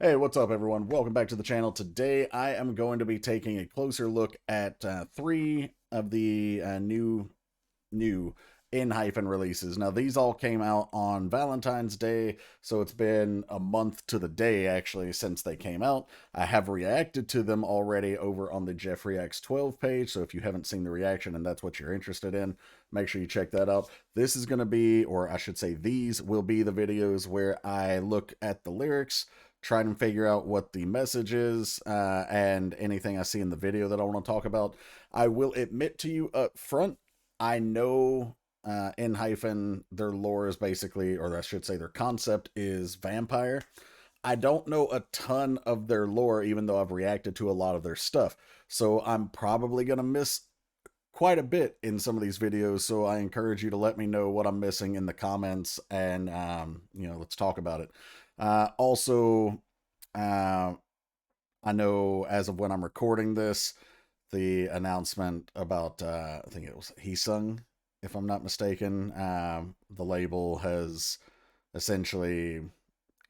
Hey, what's up everyone? Welcome back to the channel. Today I am going to be taking a closer look at three of the new ENHYPEN releases. Now these all came out on Valentine's Day, so it's been a month to the day actually since they came out. I have reacted to them already over on the Jeff Reacts 12 page, so if you haven't seen the reaction and that's what you're interested in, make sure you check that out. This is going to be, or I should say these will be the videos where I look at the lyrics, try and figure out what the message is, and anything I see in the video that I want to talk about. I will admit to you up front, I know ENHYPEN, their lore is basically, or I should say their concept is vampire. I don't know a ton of their lore, even though I've reacted to a lot of their stuff. So I'm probably going to miss quite a bit in some of these videos, so I encourage you to let me know what I'm missing in the comments, and let's talk about it. Also, I know as of when I'm recording this, the announcement about, I think it was Heesung, if I'm not mistaken, the label has essentially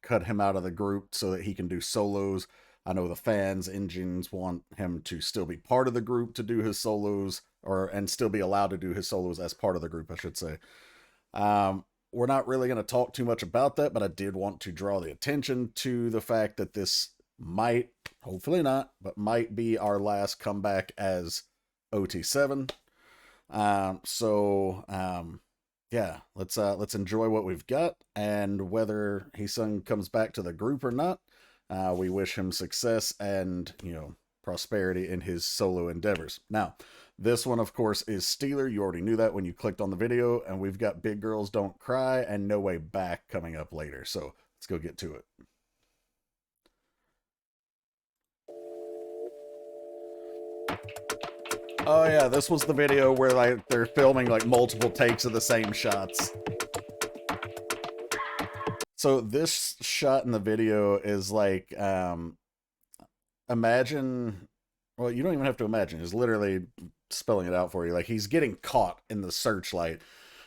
cut him out of the group so that he can do solos. I know the fans, engines want him to still be part of the group to do his solos, and still be allowed to do his solos as part of the group, I should say. We're not really going to talk too much about that, but I did want to draw the attention to the fact that this might, hopefully not, but might be our last comeback as OT7. Yeah, let's enjoy what we've got, and whether Heesung comes back to the group or not, we wish him success and, prosperity in his solo endeavors. Now, this one, of course, is Stealer. You already knew that when you clicked on the video, and we've got Big Girls Don't Cry and No Way Back coming up later. So let's go get to it. Oh yeah, this was the video where they're filming multiple takes of the same shots. So this shot in the video is imagine, well, you don't even have to imagine, it's literally spelling it out for you. He's getting caught in the searchlight.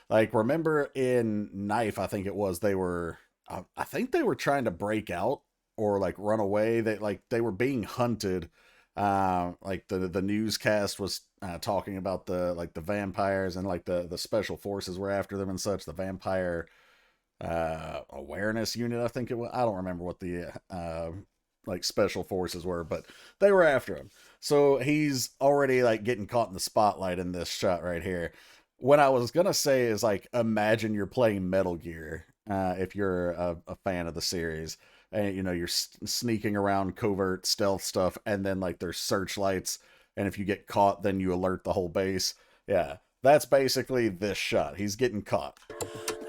Remember in Knife, I think it was, I think they were trying to break out or run away. They were being hunted. The newscast was talking about the vampires, and the special forces were after them and such. The vampire awareness unit, I think it was. I don't remember what the special forces were, but they were after him. So he's already getting caught in the spotlight in this shot right here. What I was gonna say is imagine you're playing Metal Gear, if you're a fan of the series, and you're sneaking around, covert stealth stuff, and then there's searchlights, and if you get caught, then you alert the whole base. Yeah, that's basically this shot. He's getting caught.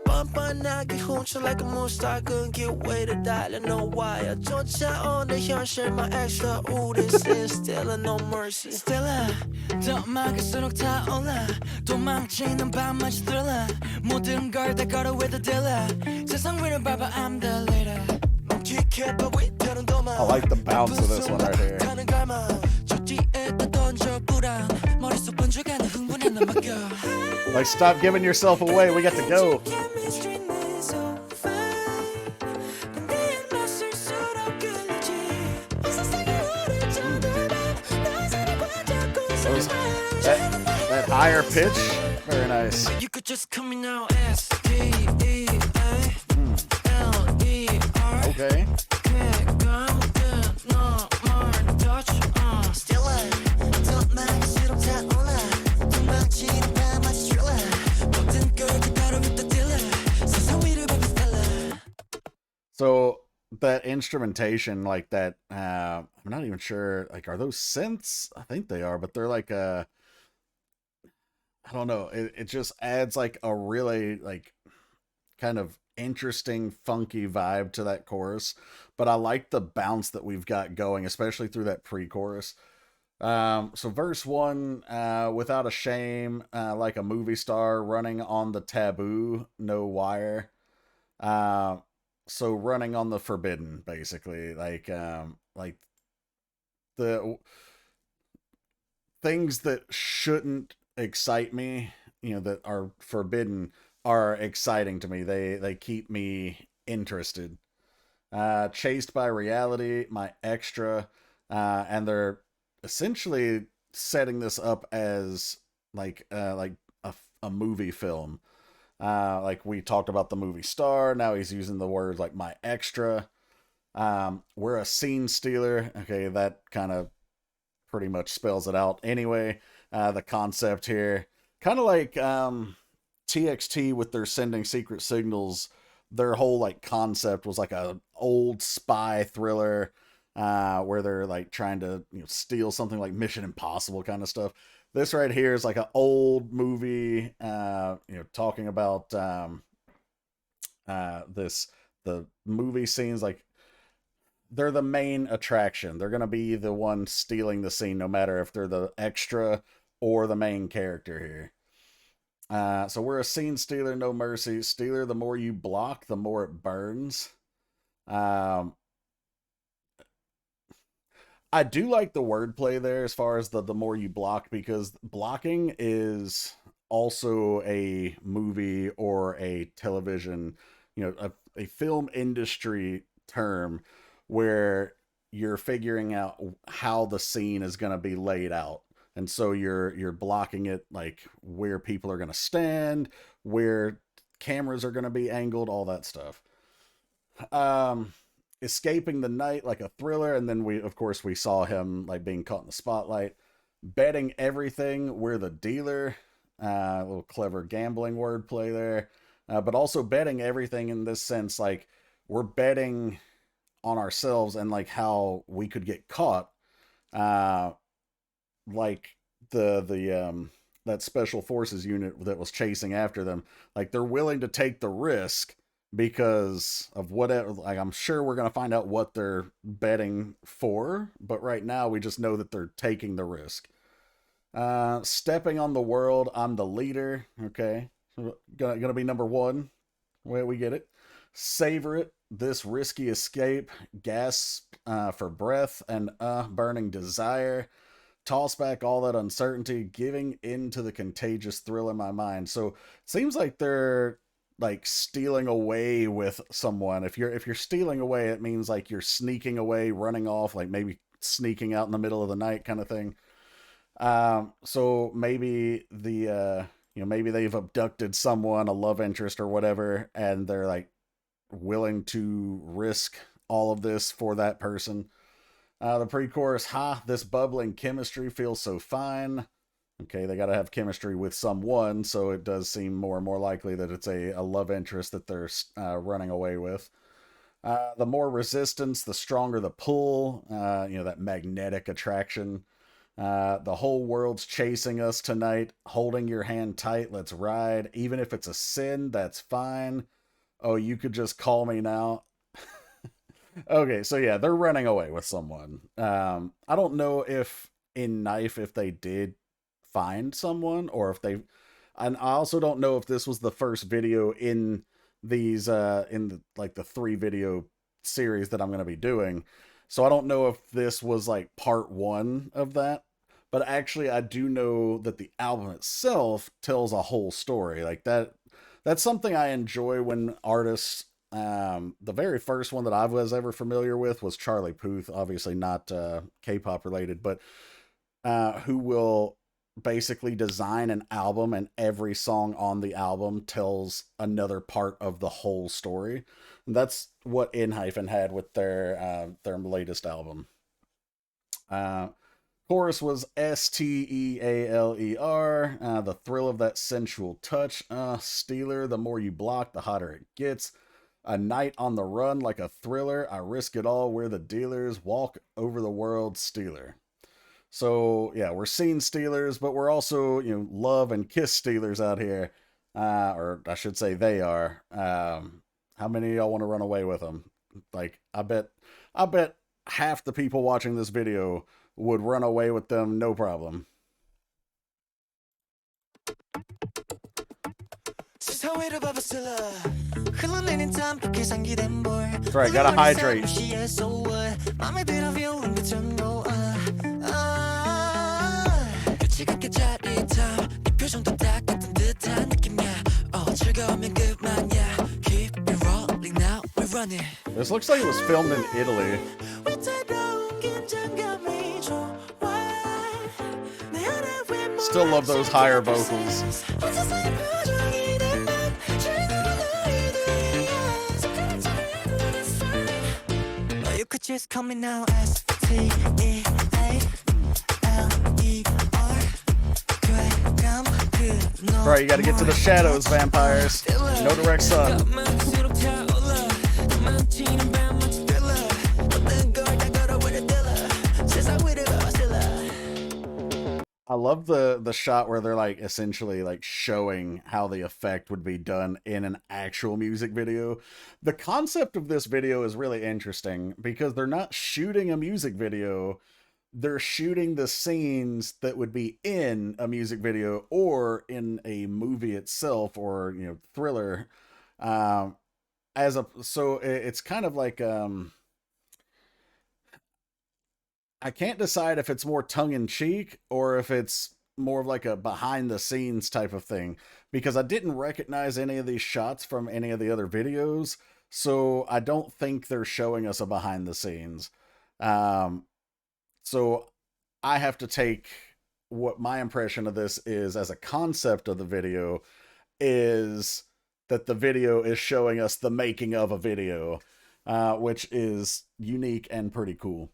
뻔뻔하게 훔쳐 like a moonstar 끊기 way to 달려 no why 쫓아오는 현실만 extra ooh this is still no mercy Stella 더 막을수록 타올라 도망치는 밤마치 thriller 모든 걸 다 걸어 with the dealer 세상 위를 밟아 I'm the leader I like the bounce of this one right here. Stop giving yourself away, we got to go. That higher pitch, very nice. You could just come in now, okay. So that instrumentation, that, I'm not even sure, are those synths? I think they are, but they're I don't know. It just adds a really kind of interesting, funky vibe to that chorus. But I like the bounce that we've got going, especially through that pre-chorus. So verse 1, without a shame, like a movie star running on the taboo, no wire. So running on the forbidden, basically, the things that shouldn't excite me, that are forbidden, are exciting to me. They keep me interested. Chased by Reality, My Extra, and they're essentially setting this up as like a movie film. Like we talked about the movie Star, now he's using the words like My Extra. We're a scene stealer. Okay, that kind of pretty much spells it out. Anyway, the concept here, kind of like TXT with their sending secret signals. Their whole like concept was like a old spy thriller, where they're like trying to steal something like Mission Impossible kind of stuff. This right here is like an old movie, talking about the movie scenes. Like they're the main attraction. They're gonna be the one stealing the scene, no matter if they're the extra or the main character here. So we're a scene stealer, no mercy. Stealer, the more you block, the more it burns. I do like the wordplay there as far as the more you block, because blocking is also a movie or a television, a film industry term where you're figuring out how the scene is going to be laid out. And so you're blocking it, like where people are going to stand, where cameras are going to be angled, all that stuff. Escaping the night, like a thriller, and then we saw him like being caught in the spotlight. Betting everything, we're the dealer. A little clever gambling wordplay there. But also betting everything in this sense, like we're betting on ourselves and like how we could get caught. Like that special forces unit that was chasing after them, like they're willing to take the risk because of whatever. Like I'm sure we're gonna find out what they're betting for, but right now we just know that they're taking the risk. Stepping on the world, I'm the leader. Okay, gonna be number one. Where we get it. Savor it, this risky escape. Gasp for breath and burning desire. Toss back all that uncertainty, giving into the contagious thrill in my mind. So it seems like they're like stealing away with someone. If you're stealing away, it means like you're sneaking away, running off, like maybe sneaking out in the middle of the night kind of thing. So maybe maybe they've abducted someone, a love interest or whatever, and they're like willing to risk all of this for that person. The pre-chorus, this bubbling chemistry feels so fine. Okay, they got to have chemistry with someone, so it does seem more and more likely that it's a love interest that they're running away with. The more resistance, the stronger the pull, that magnetic attraction. The whole world's chasing us tonight, holding your hand tight, let's ride. Even if it's a sin, that's fine. Oh, you could just call me now. Okay, so yeah, they're running away with someone. I don't know if in Knife, if they did find someone, or if they, and I also don't know if this was the first video in these, in the 3 video series that I'm going to be doing. So I don't know if this was like part 1 of that, but actually I do know that the album itself tells a whole story. Like that's something I enjoy when artists, the very first one that I was ever familiar with was Charlie Puth, obviously not K-pop related, but who will basically design an album and every song on the album tells another part of the whole story. And that's what ENHYPEN had with their latest album. Chorus was STEALER, the thrill of that sensual touch. Stealer, the more you block, the hotter it gets. A night on the run like a thriller. I risk it all. We're the dealers. Walk over the world, stealer. So yeah, we're scene stealers, but we're also love and kiss stealers out here. Or I should say they are. How many of y'all want to run away with them? Like I bet half the people watching this video would run away with them, no problem. That's right, gotta hydrate. Keep it rolling now, we're running. This looks like it was filmed in Italy. Still love those higher vocals. You could just call me now, S-T-E-A-L-E-R. Bro, you gotta get to the shadows, vampires. No direct sun. I love the shot where they're like essentially like showing how the effect would be done in an actual music video. The concept of this video is really interesting because they're not shooting a music video. They're shooting the scenes that would be in a music video or in a movie itself, or, you know, thriller. So it's kind of like, I can't decide if it's more tongue-in-cheek or if it's more of like a behind-the-scenes type of thing, because I didn't recognize any of these shots from any of the other videos, so I don't think they're showing us a behind-the-scenes. So I have to take what my impression of this is as a concept of the video is that the video is showing us the making of a video, which is unique and pretty cool.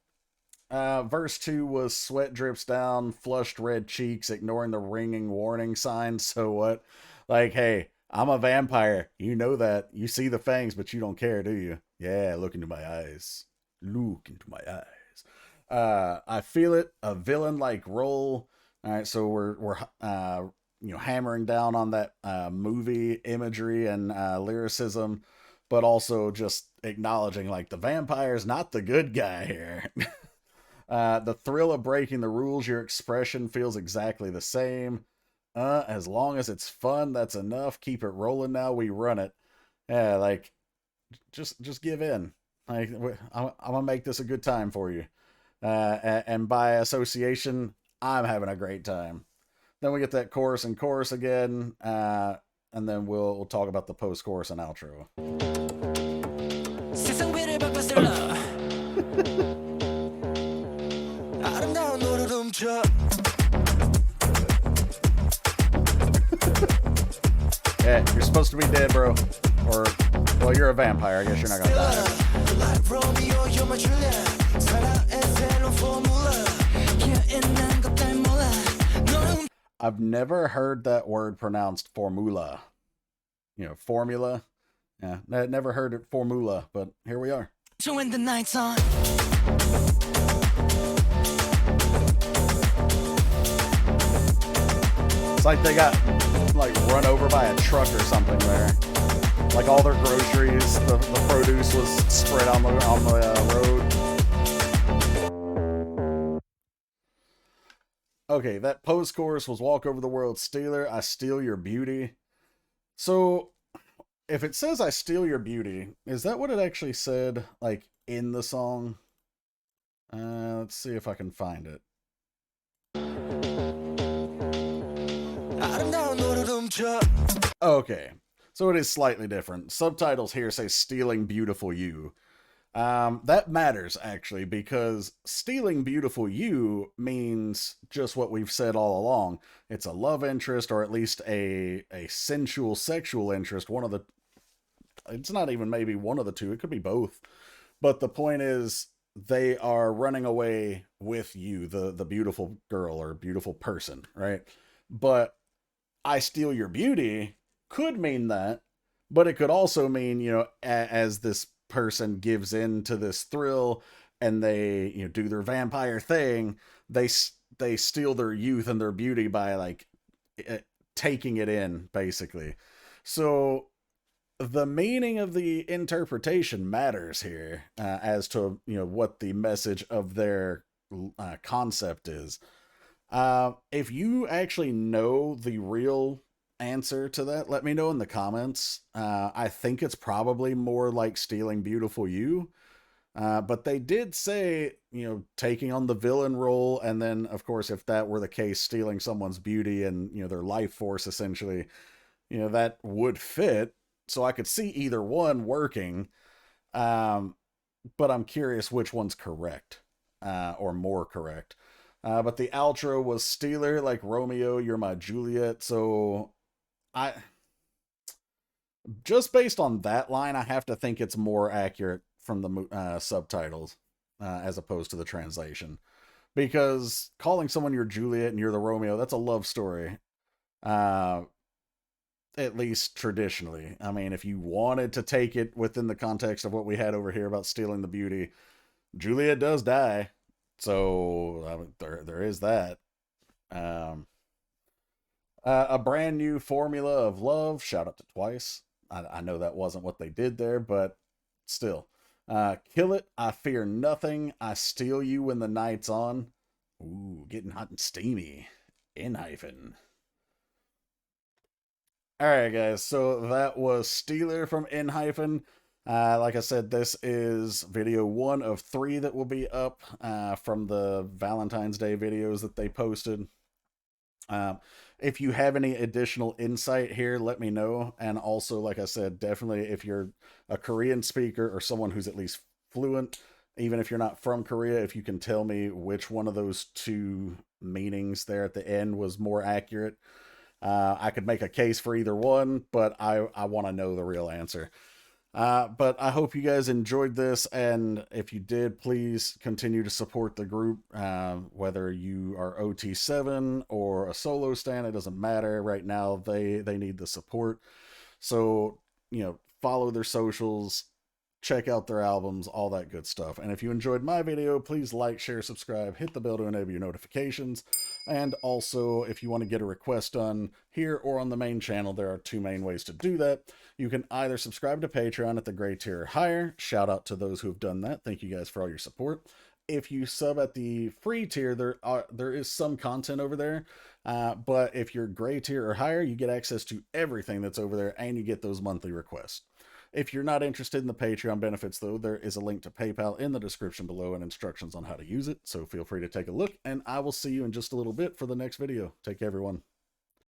Verse 2 was sweat drips down, flushed red cheeks, ignoring the ringing warning sign. So what? Like, hey, I'm a vampire. You know that. You see the fangs, but you don't care, do you? Yeah, look into my eyes. Look into my eyes. I feel it. A villain-like role. All right, so we're you know, hammering down on that movie imagery and lyricism, but also just acknowledging like the vampire's not the good guy here. The thrill of breaking the rules, your expression feels exactly the same. As long as it's fun, that's enough. Keep it rolling now, we run it. Yeah, like, just give in. Like, I'm gonna make this a good time for you. And by association, I'm having a great time. Then we get that chorus and chorus again, and then we'll talk about the post-chorus and outro. Yeah, you're supposed to be dead, bro. Or, well, you're a vampire. I guess you're not gonna die. I've never heard that word pronounced formula. You know, formula. Yeah, never heard it formula, but here we are. When the night's on. It's like they got like run over by a truck or something there. Like all their groceries, the produce was spread on the road. Okay, that post-chorus was Walk Over the World Stealer, I Steal Your Beauty. So, if it says I steal your beauty, is that what it actually said, like, in the song? Let's see if I can find it. Okay, so it is slightly different. Subtitles here say Stealing Beautiful You. That matters, actually, because stealing beautiful you means just what we've said all along. It's a love interest, or at least a sensual sexual interest. It's not even maybe one of the two. It could be both. But the point is, they are running away with you, the beautiful girl or beautiful person, right? But I steal your beauty could mean that, but it could also mean, you know, as this person gives in to this thrill and they, you know, do their vampire thing, they steal their youth and their beauty by like taking it in, basically. So the meaning of the interpretation matters here, as to, you know, what the message of their concept is. If you actually know the real answer to that, let me know in the comments. I think it's probably more like stealing beautiful you. But they did say, you know, taking on the villain role, and then, of course, if that were the case, stealing someone's beauty and, you know, their life force, essentially, you know, that would fit. So I could see either one working. But I'm curious which one's correct, or more correct. But the outro was Stealer, like Romeo, you're my Juliet. So I, just based on that line, I have to think it's more accurate from the subtitles as opposed to the translation. Because calling someone your Juliet and you're the Romeo, that's a love story. Uh, at least traditionally. I mean, if you wanted to take it within the context of what we had over here about stealing the beauty, Juliet does die. So there is that. Um, a brand new formula of love. Shout out to Twice. I know that wasn't what they did there, but still. Kill it. I fear nothing. I steal you when the night's on. Ooh, getting hot and steamy. ENHYPEN. Alright, guys, so that was Stealer from ENHYPEN. Like I said, this is video 1 of 3 that will be up from the Valentine's Day videos that they posted. If you have any additional insight here, let me know. And also, like I said, definitely if you're a Korean speaker or someone who's at least fluent, even if you're not from Korea, if you can tell me which one of those two meanings there at the end was more accurate. I could make a case for either one, but I want to know the real answer. But I hope you guys enjoyed this, and if you did, please continue to support the group, whether you are OT7 or a solo stan, it doesn't matter. Right now, they need the support. So, follow their socials, check out their albums, all that good stuff. And if you enjoyed my video, please like, share, subscribe, hit the bell to enable your notifications. And also, if you want to get a request done here or on the main channel, there are 2 main ways to do that. You can either subscribe to Patreon at the gray tier or higher. Shout out to those who have done that. Thank you guys for all your support. If you sub at the free tier, there is some content over there. But if you're gray tier or higher, you get access to everything that's over there, and you get those monthly requests. If you're not interested in the Patreon benefits, though, there is a link to PayPal in the description below and instructions on how to use it, so feel free to take a look, and I will see you in just a little bit for the next video. Take care, everyone.